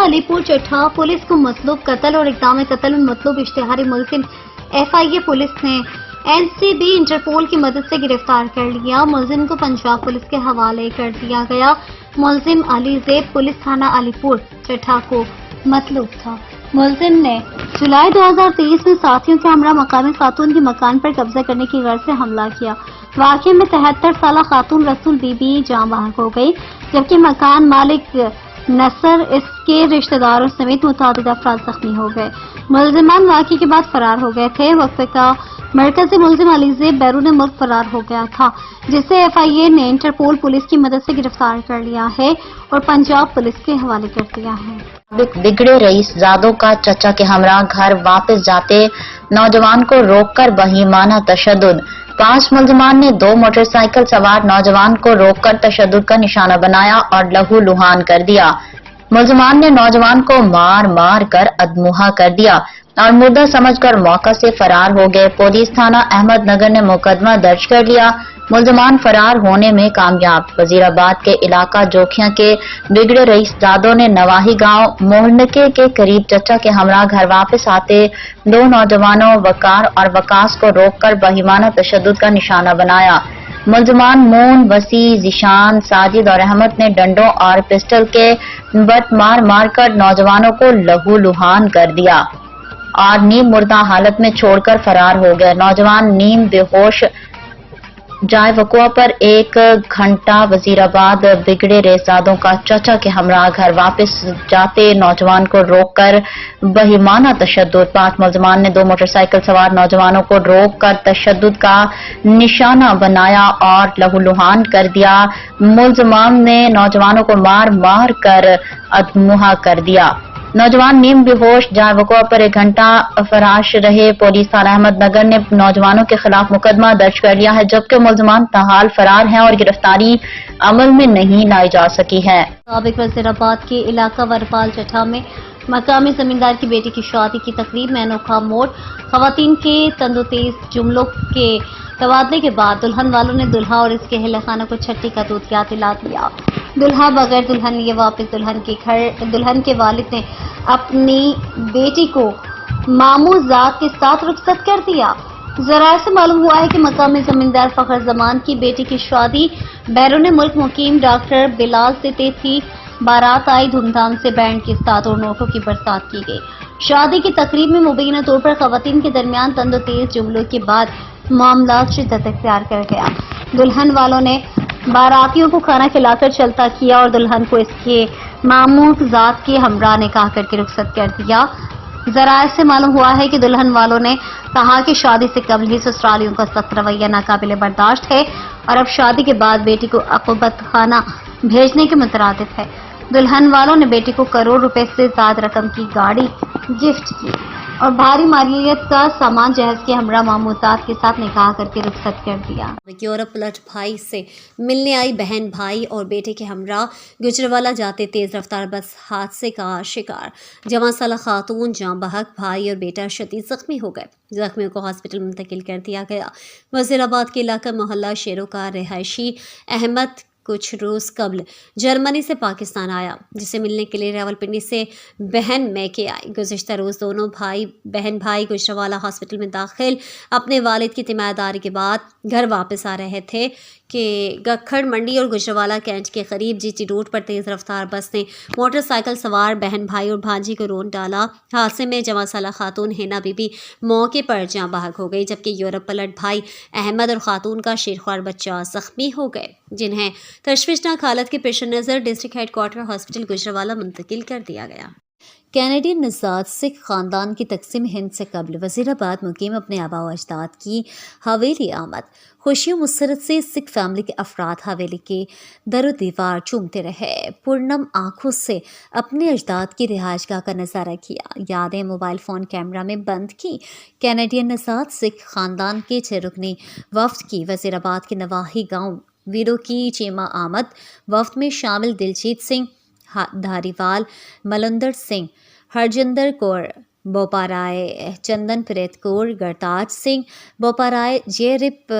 علی پور چٹھا پولیس کو مطلوب قتل اور اقدام قتل میں مطلوب اشتہاری ملزم FIA پولیس نے NCB انٹرپول کی مدد سے گرفتار کر لیا. ملزم کو پنجاب پولیس کے حوالے کر دیا گیا. ملزم علی زیب پولیس تھانہ علی پور چٹھا کو مطلوب تھا. ملزم نے جولائی 2023 میں ساتھیوں کے ہمراہ مقامی خاتون کے مکان پر قبضہ کرنے کی غرض سے حملہ کیا. واقعے میں 73 سالہ خاتون رسول بی بی جاں بحق ہو گئی، جبکہ مکان مالک نصر اس کے رشتہ داروں سمیت متعدد افراد زخمی ہو گئے. ملزمان واقعے کے بعد فرار ہو گئے تھے. وقفے کا مرکزی ملزم علی زیب بیرون ملک فرار ہو گیا تھا، جسے FIA نے انٹرپول پولیس کی مدد سے گرفتار کر لیا ہے اور پنجاب پولیس کے حوالے کر دیا ہے. بگڑے رئیس زادوں کا چچا کے ہمراہ گھر واپس جاتے نوجوان کو روک کر بہیمانہ تشدد. 5 ملزمان نے 2 موٹر سائیکل سوار نوجوان کو روک کر تشدد کا نشانہ بنایا اور لہو لہان کر دیا. ملزمان نے نوجوان کو مار مار کر ادموہا کر دیا اور مردہ سمجھ کر موقع سے فرار ہو گئے. پولیس تھانہ احمد نگر نے مقدمہ درج کر لیا. ملزمان فرار ہونے میں کامیاب. وزیر آباد کے علاقہ جوکھیاں کے بگڑے رئیس زادوں نے نواحی گاؤں مہلنکے کے قریب چچا کے ہمراہ گھر واپس آتے 2 نوجوانوں وقار اور وکاس کو روک کر بہیمانہ تشدد کا نشانہ بنایا. ملزمان مون، وسیع، ذیشان، ساجد اور احمد نے ڈنڈوں اور پسٹل کے بت مار مار کر نوجوانوں کو لہو لہان کر دیا اور نیم مردہ حالت میں چھوڑ کر فرار ہو گئے. نوجوان نیم بے ہوش جائے وقوع پر 1 گھنٹہ وزیر آباد بگڑے ریزادوں کا چچا کے ہمراہ گھر واپس جاتے نوجوان کو روک کر بہیمانہ تشدد. 5 ملزمان نے 2 موٹر سائیکل سوار نوجوانوں کو روک کر تشدد کا نشانہ بنایا اور لہو لہان کر دیا. ملزمان نے نوجوانوں کو مار مار کر ادموہا کر دیا. نوجوان نیم بے ہوش جائے وقوع پر 1 گھنٹہ فراش رہے. پولیس تھانہ احمد نگر نے نوجوانوں کے خلاف مقدمہ درج کر لیا ہے، جبکہ ملزمان تاحال فرار ہیں اور گرفتاری عمل میں نہیں لائی جا سکی ہے. سابق وزیر آباد کے علاقہ ورپال چٹھا میں مقامی زمیندار کی بیٹی کی شادی کی تقریب میں انوکھا موڑ. خواتین کے تندوتیز جملوں کے تبادلے کے بعد دلہن والوں نے دلہا اور اس کے اہل خانہ کو چھٹی کا دودھ کیا دلا دیا. دلہا بغیر دلہن لیے واپس. دلہن کے گھر دلہن کے والد نے اپنی بیٹی کو ماموں ذات کے ساتھ رخصت کر دیا. ذرائع سے معلوم ہوا ہے کہ مقامی زمیندار فخر زمان کی بیٹی کی شادی بیرون ملک مقیم ڈاکٹر بلال سے طے تھی. بارات آئی، دھوم دھام سے بینڈ کے ساتھ اور نوٹوں کی برسات کی گئی. شادی کی تقریب میں مبینہ طور پر خواتین کے درمیان تند و تیز جملوں کے بعد معاملات شدت اختیار کر گیا. دلہن والوں نے باراتیوں کو کھانا کھلا کر چلتا کیا اور دلہن کو اس کے ماموں ذات کے ہمراہ نکاح کر کے رخصت کر دیا. ذرائع سے معلوم ہوا ہے کہ دلہن والوں نے کہا کہ شادی سے قبل ہی سسرالیوں کا سخت رویہ ناقابل برداشت ہے اور اب شادی کے بعد بیٹی کو عقوبت خانہ بھیجنے کے مترادف ہے. دلہن والوں نے بیٹی کو کروڑ روپے سے زیادہ رقم کی گاڑی گفٹ کی اور بھاری مالیت کا سامان جہیز کے ہمراہ ماموزات کے ساتھ نکاح کر کے رخصت کر دیا. یورپ پلٹ بھائی سے ملنے آئی بہن بھائی اور بیٹے کے ہمراہ گجروالا جاتے تیز رفتار بس حادثے کا شکار. جوان سالہ خاتون جاں بحق، بھائی اور بیٹا شدید زخمی ہو گئے. زخمیوں کو ہاسپٹل منتقل کر دیا گیا. وزیر آباد کے علاقہ محلہ شیروں کا رہائشی احمد کچھ روز قبل جرمنی سے پاکستان آیا، جسے ملنے کے لیے راولپنڈی سے بہن میکے آئی. گزشتہ روز دونوں بہن بھائی گجروالا ہاسپٹل میں داخل اپنے والد کی تیمارداری کے بعد گھر واپس آ رہے تھے کہ گکھڑ منڈی اور گجروالا کینٹ کے قریب GT روڈ پر تیز رفتار بس نے موٹر سائیکل سوار بہن بھائی اور بھانجی کو رون ڈالا. حادثے میں جوان سالہ خاتون ہینا بی بی موقع پر جاں بحق ہو گئی، جبکہ یورپ پلٹ بھائی احمد اور خاتون کا شیرخوار بچہ زخمی ہو گئے، جنہیں تشویشناک حالت کے پیش نظر ڈسٹرکٹ ہیڈ کوارٹر ہاسپٹل گجروالا منتقل کر دیا گیا. کینیڈین نژاد سکھ خاندان کی تقسیم ہند سے قبل وزیر آباد مقیم اپنے آباء و اجداد کی حویلی آمد. خوشی و مسرت سے سکھ فیملی کے افراد حویلی کے در و دیوار چومتے رہے، پرنم آنکھوں سے اپنے اجداد کی رہائش گاہ کا نظارہ کیا، یادیں موبائل فون کیمرہ میں بند کی. کینیڈین نژاد سکھ خاندان کے 6 رکنی وفد کی وزیر آباد کے نواحی گاؤں ویرو کی چیمہ آمد. وفد میں شامل دلجیت سنگھ دھاریوال، ملندر سنگھ، ہرجندر کور بوپارائے، چندن پریت کور، گرتاج سنگھ بوپارائے، جے رپ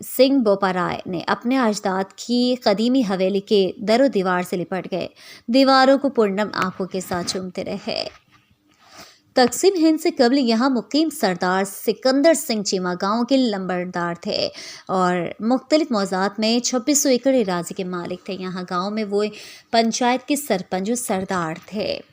सिंह बोपाराय ने अपने अजदाद की कदीमी हवेली के दर दीवार से लिपट गए, दीवारों को पूर्णम आंखों के साथ चूमते रहे। तकसीम हिंद से कबल यहाँ मुकीम सरदार सिकंदर सिंह चीमा गांव के लंबरदार थे और मुख्तलिफ मौज़ात में 2600 एकड़ अराज़ी के मालिक थे। यहाँ गांव में वो पंचायत के सरपंच और सरदार थे।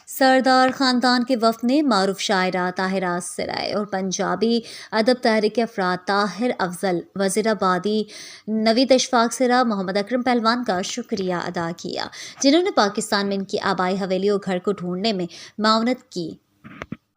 सरदार ख़ानदान के वफ़द ने मारूफ शायरा ताहिरा सराय और पंजाबी अदब तहरीक अफराद ताहिर अफजल वज़ीराबादी नवीद अशफाक सरा मोहम्मद अकरम पहलवान का शुक्रिया अदा किया, जिन्होंने पाकिस्तान में इनकी आबाई हवेली और घर को ढूंढने में मावनत की।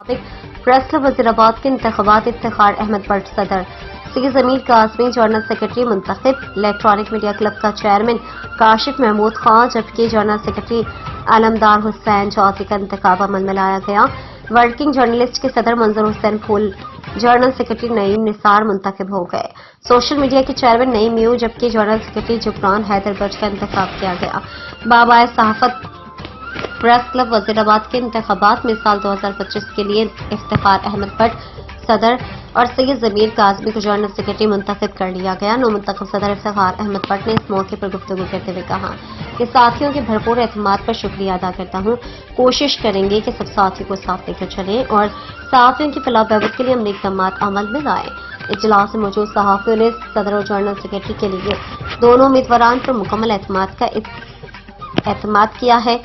प्रेस क्लब वज़ीराबाद के इंतख़ाबात इफ्तिखार अहमद भट्ट सदर, सी ज़मीर काज़मी जनरल सेक्रेटरी मुंतखब, इलेक्ट्रॉनिक मीडिया क्लब का चेयरमैन काशिफ महमूद खां, जबकि जनरल सेक्रेटरी आलमदार हुसैन चौधरी का इंतखाब अमल में लाया गया। वर्किंग जर्नलिस्ट के सदर मंजर हुसैन फूल, जनरल सेक्रेटरी नईम निसार मुंतखब हो गए। सोशल मीडिया के चेयरमैन नईम यू, जबकि जनरल सेक्रेटरी जुबरान हैदर बट का इंतखाब किया गया। बाबाए सहाफत प्रेस क्लब वज़ीराबाद के इंतखाबात में साल 2025 के लिए इफ्तिखार अहमद भट्ट सदर और सैयद ज़मीर काज़मी को जनरल सेक्रेटरी मुंतखब कर लिया गया। नौमुंतखब सदर इफ्तिखार अहमद भट्ट ने इस मौके पर गुफ्तगू करते हुए कहा कि साथियों के भरपूर एतमाद पर शुक्रिया अदा करता हूँ। कोशिश करेंगे कि सब साथियों को साथ लेकर चलें और साथियों की फलाह बहबूद के लिए अमली इक़दाम अमल में लाएं। इजलास में मौजूद सहाफ़ियों ने सदर और जनरल सेक्रेटरी के लिए दोनों उम्मीदवारान पर मुकम्मल एतमाद किया है।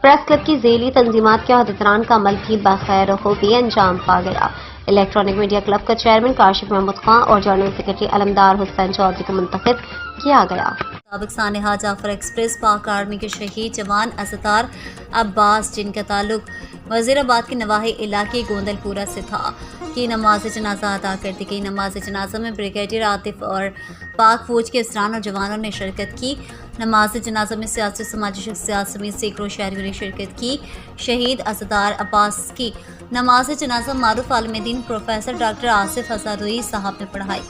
प्रेस क्लब की ज़ेली तंजीमात के अहदेदारान का अमल भी बखैर खूबी अंजाम पा गया। इलेक्ट्रॉनिक मीडिया क्लब का चेयरमैन काशिफ महमूद खां और जनरल सेक्रेटरी आलमदार हुसैन चौधरी को मुंतखब किया गया। साबिक सानेहा जाफर एक्सप्रेस पाक आर्मी के शहीद जवान असतार अब्बास, जिनका ताल्लुक वज़ीराबाद के नवाही इलाके गोंदलपुरा से था, की नमाज जनाजा अदा कर दी गई। नमाज जनाजा में ब्रिगेडियर आतिफ और पाक फौज के अफसरान और जवानों ने शिरकत की। नमाज जनाजा में सियासी समाजी शख्सियात समेत सैकड़ों शहरियों ने शिरकत की। शहीद असदार अब्बास की नमाज जनाजा मारूफ आलिम दीन प्रोफेसर डॉक्टर आसिफ हज़ारोई साहब ने पढ़ाई।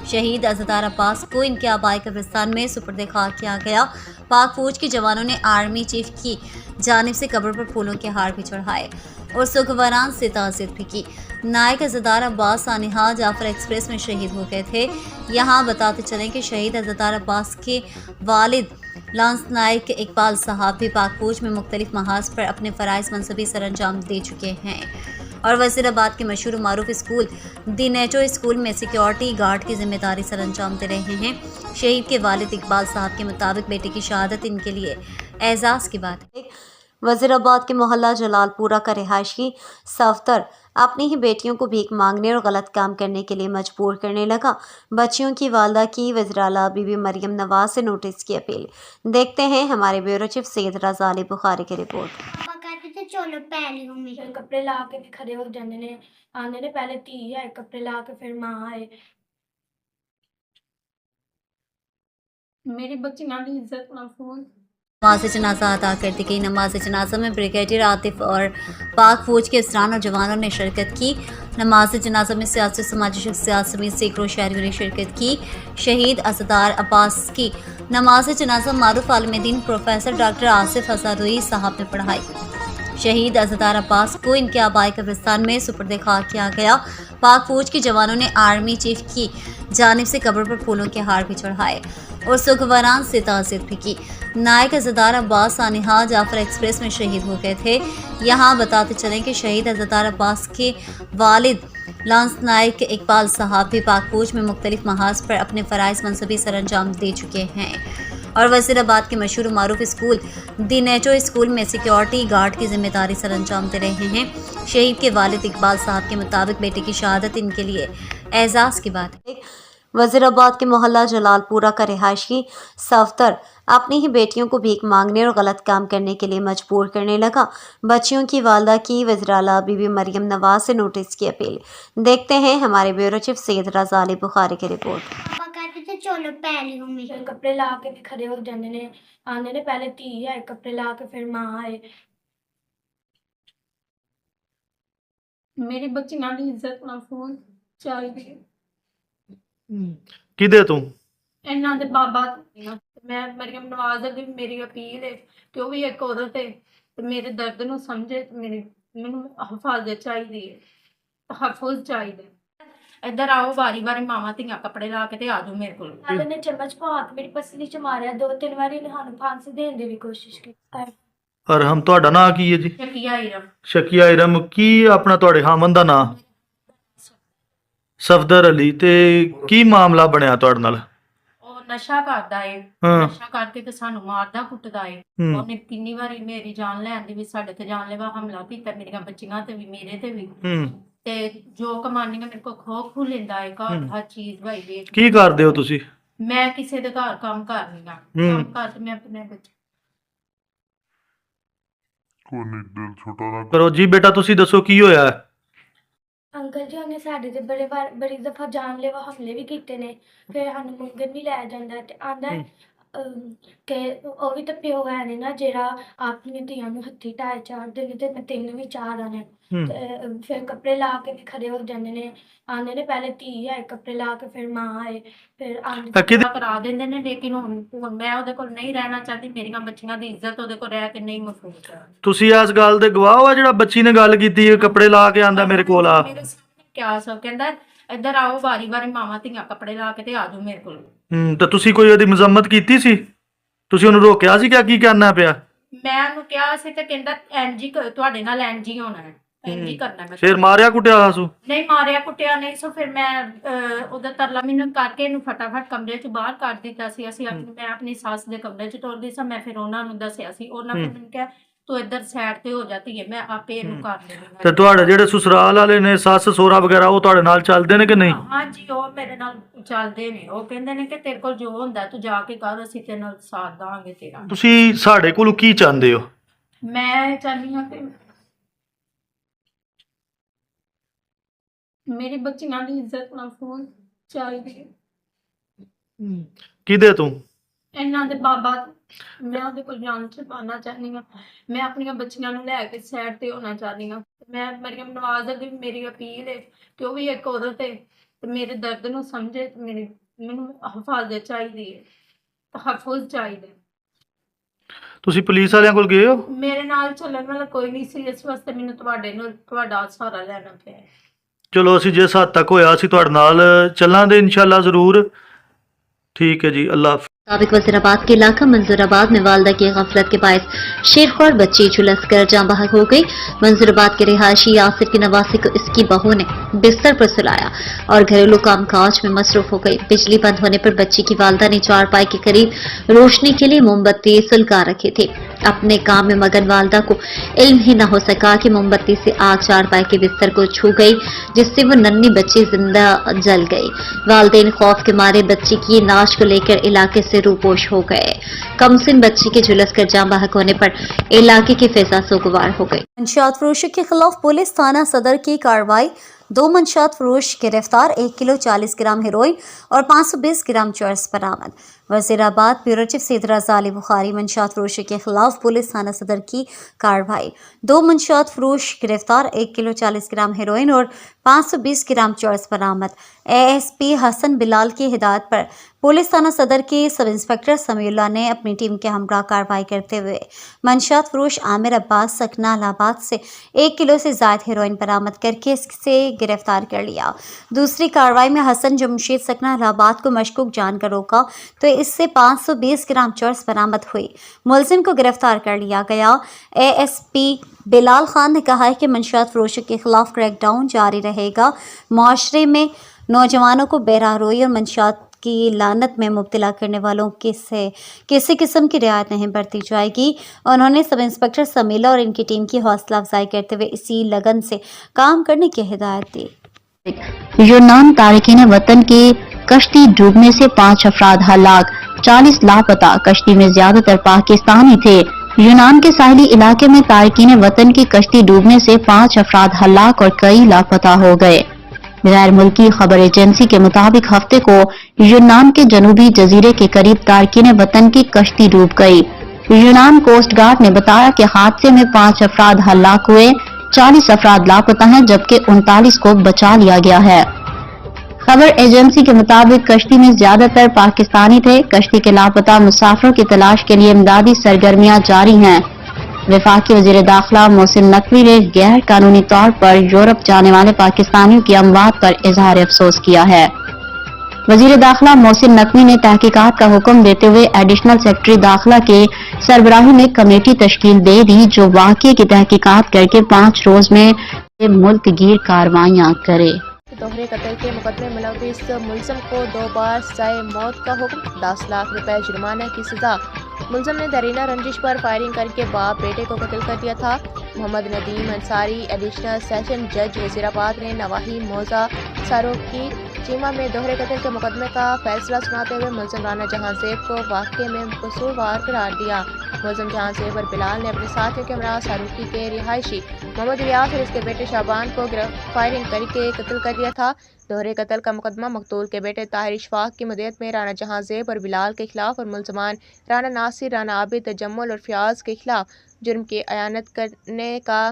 शहीद असदार अब्बास को इनके आबाई कब्रिस्तान में सुपुर्द खाक किया गया। पाक फौज के जवानों ने आर्मी चीफ की जानिब से कब्र पर फूलों के हार भी चढ़ाए और सुखवरान से ताज़ियत भी की। नायक असदार अब्बास सानेहा जाफर एक्सप्रेस में शहीद हो गए थे। यहाँ बताते चलें कि शहीद असदार अब्बास के वालिद लांस नायक इकबाल साहब भी पाक फौज में मुख्तलिफ महाज पर अपने फ़राइज़ मनसबी सरअंजाम दे चुके हैं और वज़ीराबाद के मशहूर मारूफ स्कूल दी नेचो स्कूल में सिक्योरिटी गार्ड की जिम्मेदारी सरअंजाम दे रहे हैं। शहीद के वालिद इकबाल साहब के मुताबिक बेटे की शहादत इनके लिए एजाज़ की बात है। वज़ीराबाद के मोहल्ला जलालपुरा का रिहायशी सफदर अपनी ही बेटियों को भीख मांगने और गलत काम करने के लिए मजबूर करने लगा। बच्चियों की वालदा की वज़ीराला बीबी मरियम नवाज से नोटिस की अपील। देखते हैं हमारे ब्यूरो चीफ सैयद रज़ा अली बुखारी की रिपोर्ट। चलो पहले कपड़े ला के खड़े हो जाने ने आने ने पहले धी आए कपड़े ला के फिर माँ आए। मेरी बच्ची ना इज्जत ना फोन। नमाज जनाजा अदा कर दी गई। नमाज जनाजा में ब्रिगेडियर आतिफ और पाक फौज के अफसरान और जवानों ने शिरकत की। नमाज जनाजा में सियासी समाजी शख्सियात समेत सैकड़ों शहरियों ने शिरकत की। शहीद असदार अब्बास की नमाज जनाजा मारूफ आलिम दीन प्रोफेसर डॉक्टर आसिफ हज़ारोई साहब ने पढ़ाई। शहीद असदार अब्बास को इनके आबाई कब्रिस्तान में सुपुर्द खाक किया गया। पाक फौज के जवानों ने आर्मी चीफ की जानिब से कब्र पर फूलों के हार भी चढ़ाए और सुखवरान से ताज़ियत भी की। नायक असदार अब्बास सानेहा जाफर एक्सप्रेस में शहीद हो गए थे। यहाँ बताते चलें कि शहीद असदार अब्बास के वालिद लांस नायक इकबाल साहब भी पाक फौज में मुख्तलिफ महाज पर अपने फ़राइज़ मनसबी सरअंजाम दे चुके हैं और वज़ीराबाद के मशहूर मारूफ स्कूल दी नेचो स्कूल में सिक्योरिटी गार्ड की जिम्मेदारी सरअंजाम दे रहे हैं। शहीद के वालिद इकबाल साहब के मुताबिक बेटे की शहादत इनके लिए एजाज़ की बात है। वज़ीराबाद के मोहल्ला जलालपुरा का रिहायशी सफदर अपनी ही बेटियों को भीख मांगने और गलत काम करने के लिए मजबूर करने लगा। बच्चियों की वालदा की वज़ीराला बीबी मरियम नवाज से नोटिस की अपील। देखते हैं हमारे ब्यूरो चीफ सैयद रज़ा अली बुखारी की रिपोर्ट। चलो पहले कपड़े ला के खड़े हो जाने ने आने ने पहले धी आए कपड़े ला के फिर माँ आए। मेरी बच्ची ना इज्जत ना फोन चाहिए। किदे तू ਇਹਨਾਂ ਦੇ ਬਾਬਾ ਮੈਂ ਮਰੀਮ ਨਵਾਜ਼ ਦੀ ਮੇਰੀ ਅਪੀਲ ਹੈ ਕਿ ਉਹ ਵੀ ਇੱਕ ਔਰਤ ਹੈ ਤੇ ਮੇਰੇ ਦਰਦ ਨੂੰ ਸਮਝੇ ਤੇ ਮੈਨੂੰ ਹਿਫਾਜ਼ਤ ਚਾਹੀਦੀ ਹੈ, ਤਹਫੁਜ਼ ਚਾਹੀਦਾ। ਇੱਧਰ ਆਓ, ਵਾਰੀ ਵਾਰੀ ਮਾਵਾਂ ਧੀਆਂ ਕੱਪੜੇ ਲਾ ਕੇ ਤੇ ਆ ਜਾਓ ਮੇਰੇ ਕੋਲ। ਨਾਲੇ ਨੇ ਚਮਚ ਪਾ ਕੇ ਮੇਰੀ ਪਸਲੀ ਚ ਮਾਰਿਆ, 2-3 ਵਾਰੀ ਨੇ ਸਾਨੂੰ ਫਾਂਸੀ ਦੇਣ ਦੀ ਵੀ ਕੋਸ਼ਿਸ਼ ਕੀਤੀ। ਅਰਹਮ ਤੁਹਾਡਾ ਨਾਂ ਕੀ ਹੈ ਜੀ? ਸ਼ਕੀਆ ਇਰਮ। ਸ਼ਕੀਆ ਇਰਮ। ਕੀ ਆਪਣਾ ਤੁਹਾਡੇ ਹਾਮਨ ਦਾ ਨਾਂ? ਸਫਦਰ ਅਲੀ। ਤੇ ਕੀ ਮਾਮਲਾ ਬਣਿਆ ਤੁਹਾਡੇ ਨਾਲ? ਉਹ ਨਸ਼ਾ ਕਰਦਾ ਏ, ਹਾਂ। ਨਸ਼ਾ ਕਰਕੇ ਤੇ ਸਾਨੂੰ ਮਾਰਦਾ ਕੁੱਟਦਾ ਏ। ਹੂੰ। ਉਹਨੇ ਕਿੰਨੀ ਵਾਰੀ ਮੇਰੀ ਜਾਨ ਲੈਣ ਦੀ ਵੀ ਸਾਡੇ ਤੇ ਜਾਨਲੇਵਾ ਹਮਲਾ ਕੀਤਾ, ਮੇਰੀਆਂ ਬੱਚੀਆਂ ਤੇ ਵੀ ਮੇਰੇ ਤੇ ਵੀ। ਹੂੰ। ਤੇ ਜੋ ਕਮਾਨੀਆਂ ਮੇਰੇ ਕੋਲ ਖੋ ਲੈਂਦਾ ਏ, ਘਰ ਹੂੰ। ਹਰ ਚੀਜ਼ ਭਾਈ ਵੇਚ। ਕੀ ਕਰਦੇ ਹੋ ਤੁਸੀਂ? ਮੈਂ ਕਿਸੇ ਦੇ ਘਰ ਕੰਮ ਕਰਨੀ ਆ, ਹੂੰ। ਕੰਮ ਕਰਕੇ ਮੈਂ ਆਪਣੇ ਬੱਚੇ। ਕੋਈ ਨੀ, ਦਿਲ ਛੋਟਾ ਨਾ ਕਰੋ ਜੀ ਬੇਟਾ, ਤੁਸੀਂ ਦੱਸੋ ਕੀ ਹੋਇਆ ਹੈ? ਅੰਕਲ ਜੀ ਉਹਨੇ ਸਾਡੇ ਤੇ ਬੜੀ ਦਫਾ ਜਾਨਲੇਵਾ ਹਮਲੇ ਵੀ ਕੀਤੇ ਨੇ, ਫਿਰ ਸਾਨੂੰ ਮੰਗਣ ਵੀ ਲੈ ਜਾਂਦਾ ਤੇ ਆਂਦਾ ਕਿ ਉਹ ਵੀ ਤਾਂ ਪਿਓ ਹੈ ਨੇ ਨਾ ਜਿਹੜਾ ਆਪਣੀਆਂ ਧੀਆਂ ਨੂੰ ਹੱਥੀ ਢਾਏ ਚਾੜਦੇ ਨੇ, ਤੇ ਮੈਂ ਤੈਨੂੰ ਵੀ ਚਾੜ ਆਣਾ। ਹੂੰ। ਤੇ ਫਿਰ ਕੱਪੜੇ ਲਾ ਕੇ ਵੀ ਖੜੇ ਹੋ ਜਾਂਦੇ ਨੇ, ਆਂਦੇ ਨੇ ਪਹਿਲੇ ਧੀ ਆਏ ਕੱਪੜੇ ਲਾ ਕੇ, ਫਿਰ ਮਾਂ ਆਏ, ਫਿਰ ਆਂਦੇ ਕਿਹਦੇ ਕਰਾ ਦਿੰਦੇ ਨੇ। ਲੇਕਿਨ ਹੁਣ ਮੈਂ ਉਹਦੇ ਕੋਲ ਨਹੀਂ ਰਹਿਣਾ ਚਾਹਦੀ, ਮੇਰੀਆਂ ਬੱਚੀਆਂ ਦੀ ਇੱਜ਼ਤ ਉਹਦੇ ਕੋਲ ਰਹਿ ਕੇ ਨਹੀਂ ਮਹਿਸੂਸ ਹੈ। ਤੁਸੀਂ ਇਸ ਗੱਲ ਦੇ ਗਵਾਹ ਹੋ ਜਿਹੜਾ ਬੱਚੀ ਨੇ ਗੱਲ ਕੀਤੀ ਹੈ ਕੱਪੜੇ ਲਾ ਕੇ ਆਂਦਾ ਮੇਰੇ ਕੋਲ ਆ? ਮੇਰੇ ਸਾਹਮਣੇ ਕਿਆ ਸਭ ਕਹਿੰਦਾ, ਇੱਧਰ ਆਓ, ਵਾਰੀ ਵਾਰੀ ਮਾਵਾਂ ਧੀਆਂ ਕੱਪੜੇ ਲਾ ਕੇ ਤੇ ਆ ਜਾਓ ਮੇਰੇ ਕੋਲ। ਤਾਂ ਤੁਸੀਂ ਕੋਈ ਉਹਦੀ ਮਜ਼ਮਤ ਕੀਤੀ ਸੀ? ਤੁਸੀਂ ਉਹਨੂੰ ਰੋਕਿਆ ਸੀ ਕਿ ਕੀ ਕਰਨਾ ਪਿਆ? ਮੈਂ ਉਹਨੂੰ ਕਿਹਾ ਸੀ ਤੇ ਕਹਿੰਦਾ ਐਨਜੀ ਤੁਹਾਡੇ ਨਾਲ ਐਨਜੀ ਹੋਣਾ ਹੈ, ਐਨਜੀ ਕਰਨਾ ਮੈਂ। ਫਿਰ ਮਾਰਿਆ ਕੁੱਟਿਆ ਸੂ? ਨਹੀਂ ਮਾਰਿਆ ਕੁੱਟਿਆ ਨਹੀਂ ਸੋ। ਫਿਰ ਮੈਂ ਉਹਦਾ ਤਰਲਾ ਮੈਨੂੰ ਕਰਕੇ ਇਹਨੂੰ ਫਟਾਫਟ ਕਮਰੇ ਚ ਬਾਹਰ ਕੱਢ ਦਿੱਤਾ ਸੀ। ਮੈਂ ਆਪਣੀ ਸੱਸ ਦੇ ਕਮਰੇ ਚ ਟੁਰਦੀ ਸਾਂ। ਮੈਂ ਫਿਰ ਉਹਨਾਂ ਨੂੰ ਦੱਸਿਆ ਸੀ, ਉਹਨਾਂ ਨੇ ਮੈਨੂੰ ਕਿਹਾ ਤੂੰ ਇੱਧਰ ਸਾਈਡ ਤੇ ਹੋ ਜਾਤੀ ਹੈ, ਮੈਂ ਆਪੇ ਇਹਨੂੰ ਕਰ ਲੈਂਦੀ। ਤੇ ਤੁਹਾਡੇ ਜਿਹੜੇ ਸਸੁਰਾਲ ਵਾਲੇ ਨੇ, ਸੱਸ ਸੋਹਰਾ ਵਗੈਰਾ, ਉਹ ਤੁਹਾਡੇ ਨਾਲ ਚੱਲਦੇ ਨੇ ਕਿ ਨਹੀਂ? ਹਾਂਜੀ, ਉਹ ਮੇਰੇ ਨਾਲ ਚੱਲਦੇ ਨੇ। ਉਹ ਕਹਿੰਦੇ ਨੇ ਕਿ ਤੇਰੇ ਕੋਲ ਜੋ ਹੁੰਦਾ ਤੂੰ ਜਾ ਕੇ ਕਰ, ਅਸੀਂ ਤੇਰੇ ਨਾਲ ਸਾਥ ਦਾਂਗੇ ਤੇਰਾ। ਤੁਸੀਂ ਸਾਡੇ ਕੋਲੋਂ ਕੀ ਚਾਹੁੰਦੇ ਹੋ? ਮੈਂ ਚਾਹੁੰਦੀ ਹਾਂ ਕਿ ਮੇਰੀ ਬੱਚੀਆਂ ਦੀ ਇੱਜ਼ਤ ਮਹਿਫੂਜ਼ ਚਾਹੀਦੀ ਹੈ। ਕਿਹਦੇ ਤੋਂ? ਇਹਨਾਂ ਦੇ ਬਾਬਾ ਤੋਂ। ਮੈਂ ਉਹਦੇ ਕੋਲ ਜਾਣ ਚ ਪਾਉਣਾ ਚਾਹੁੰਦੀ ਹਾਂ। ਮੈਂ ਆਪਣੀਆਂ ਬੱਚੀਆਂ ਨੂੰ ਲੈ ਕੇ ਸਾਈਡ ਤੇ ਹੋਣਾ ਚਾਹੁੰਦੀ ਹਾਂ। ਮੈਂ ਮਰੀਮ ਨਵਾਜ਼ ਅੱਗੇ ਮੇਰੀ ਅਪੀਲ ਹੈ ਕਿ ਉਹ ਵੀ ਇੱਕ ਔਰਤ ਹੈ ਤੇ ਮੇਰੇ ਦਰਦ ਨੂੰ ਸਮਝੇ। ਤੇ ਮੈਨੂੰ ਹਿਫਾਜ਼ਤ ਚਾਹੀਦੀ ਹੈ, ਤਹਫੁਜ਼ ਚਾਹੀਦਾ। ਤੁਸੀਂ ਪੁਲਿਸ ਵਾਲਿਆਂ ਕੋਲ ਗਏ ਹੋ? ਮੇਰੇ ਨਾਲ ਚੱਲਣ ਵਾਲਾ ਕੋਈ ਨਹੀਂ ਸੀ, ਇਸ ਵਾਸਤੇ ਮੈਨੂੰ ਤੁਹਾਡਾ ਸਹਾਰਾ ਲੈਣਾ ਪਿਆ। ਚਲੋ ਅਸੀਂ ਜਿਸ ਹੱਦ ਤੱਕ ਹੋਇਆ ਅਸੀਂ ਤੁਹਾਡੇ ਨਾਲ ਚੱਲਾਂਗੇ इंशाल्लाह ज़रूर। ठीक है जी, अल्लाह हाफ़िज़। साबिक वज़ीराबाद के इलाका मंजूराबाद में वालदा की गफलत के बायस शेरख्वार बच्ची झुलस कर जाँ बहक हो गई। मंजूराबाद के रिहायशी यासिर की नवासी को इसकी बहू ने बिस्तर पर सुलाया और घरेलू कामकाज में मसरूफ हो गई। बिजली बंद होने पर बच्ची की वालदा ने चारपाई के करीब रोशनी के लिए मोमबत्ती सुलगा रखी थी। अपने काम में मगन वालदा को इल्म ही न हो सका कि मोमबत्ती से आग चारपाई के बिस्तर को छू गई, जिससे वो नन्ही बच्ची जिंदा जल गई। वालिदैन खौफ के मारे बच्ची की नाश को लेकर इलाके से रूपोश हो गए। कमसिन बच्ची के झुलस कर जाँ बहक होने पर इलाके की फिजा सोगवार हो गई। मंशियात फरोशी के खिलाफ पुलिस थाना सदर की कार्रवाई। 2 मंशियात फरोश गिरफ्तार, 1 किलो 40 ग्राम हेरोइन और 520 ग्राम चरस बरामद। वज़ीराबाद ब्यूरो चीफ सैयद रज़ा अली बुखारी। मंशियात फरोशी के खिलाफ पुलिस थाना सदर की कार्रवाई। 2 मंशियात फरोश गिरफ्तार, 1 किलो 40 ग्राम हेरोइन और 520 ग्राम चरस बरामद। ASP हसन बिलाल की हिदायत पर पुलिस थाना सदर के सब इंस्पेक्टर समीउल्लाह ने अपनी टीम के हमरा कार्रवाई करते हुए मंशियात फरोश आमिर अब्बास सकना इलाहाबाद से 1 किलो से ज़ायद हेरोइन बरामद करके इससे गिरफ्तार कर लिया। दूसरी कार्रवाई में हसन जमशेद सकना इलाहाबाद को मशकूक जानकर रोका तो इससे 520 ग्राम चरस बरामद हुई। मुलजिम को गिरफ्तार कर लिया गया। ASP बिलाल खान ने कहा है कि मंशियात फरोशों के खिलाफ क्रैकडाउन जारी रहेगा। माशरे में नौजवानों को बेराहरोई और मंशियात की लानत में मुब्तला करने वालों से किसी किस्म की रियायत नहीं बरती जाएगी। उन्होंने सब इंस्पेक्टर समीला और इनकी टीम की हौसला अफजाई करते हुए इसी लगन से काम करने की हिदायत दी। यूनान तारिकीन वतन की कश्ती डूबने से 5 अफराद हलाक, 40 लापता। कश्ती में ज्यादातर पाकिस्तानी थे। यूनान के साहिली इलाके में तारिकीन वतन की कश्ती डूबने से 5 अफराद हलाक और कई लापता हो गए। गैर मुल्की खबर एजेंसी के मुताबिक हफ्ते को यूनान के जनूबी जजीरे के करीब तारकीन वतन की कश्ती डूब गई। यूनान कोस्ट गार्ड ने बताया कि हादसे में 5 अफराद हलाक हुए, 40 अफराद लापता हैं, जबकि 39 को बचा लिया गया है। खबर एजेंसी के मुताबिक कश्ती में ज्यादातर पाकिस्तानी थे। कश्ती के लापता मुसाफिरों की तलाश के लिए इमदादी सरगर्मियां जारी हैं। वफाकी वजीर दाखिला मोहसिन नकवी ने गैर कानूनी तौर पर यूरोप जाने वाले पाकिस्तानियों की अमवात पर इजहार अफसोस किया है। वजीर दाखिला मोहसिन नकवी ने तहकीकात का हुक्म देते हुए एडिशनल सेक्रेटरी दाखिला के सरबराही में कमेटी तश्कील दे दी जो वाक़ये की तहकीकात करके 5 रोज में मुल्क गिर कार्रवाइयां करे। दोहरे कत्ल के मुकदमे मुलविस मुलजम को 2 बार सजाए मौत का हुक्म, 10 लाख रुपए जुर्माने की सजा। मुलजम ने दरीना रंजिश पर फायरिंग करके बाप बेटे को कत्ल कर दिया था। मोहम्मद नदीम अंसारी एडिशनल सेशन जज वजीराबाद ने नवाही मौजा सारोकी चीमा में दोहरे कत्ल के मुकदमे का फैसला सुनाते हुए मुलजम राना जहांजेब को वाक़ये में कसूरवार करार दिया। मुलजम जहांजेब और बिलाल ने अपने साथियों के हमरा सारूकी के रिहायशी मोहम्मद रियाज और इसके बेटे शाबान को फायरिंग करके कत्ल कर दिया था। दोहरे कत्ल का मुकदमा मकतूल के बेटे ताहिर इशफाक की मदद में राना जहांजेब और बिलाल के खिलाफ और मुलजमान राना नासिर, राना आबिद, तजम्मुल और फयाज के खिलाफ जुर्म की अयानत करने का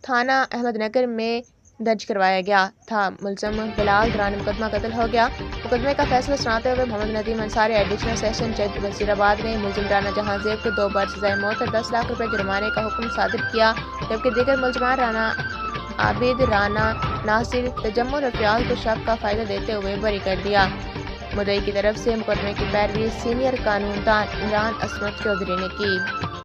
थाना अहमदनगर में दर्ज करवाया गया था। मुलजम बिलाल दौरान मुकदमा कत्ल हो गया। मुकदमे का फैसला सुनाते हुए मोहम्मद नदीम अंसारी एडिशनल सेशन जज वजीराबाद ने मुलजिम राना जहांजेब को 2 बार सजाए मौत और 10 लाख रुपए जुर्माने का हुक्म सादिर किया, जबकि दीगर मुलजमान राना आबिद, राना नासिर, तजम्मुल और फयाज को शक का फायदा देते हुए बरी कर दिया। मुद्दई की तरफ से मुकदमे की पैरवी सीनियर कानूनदान इमरान असमत चौधरी ने की।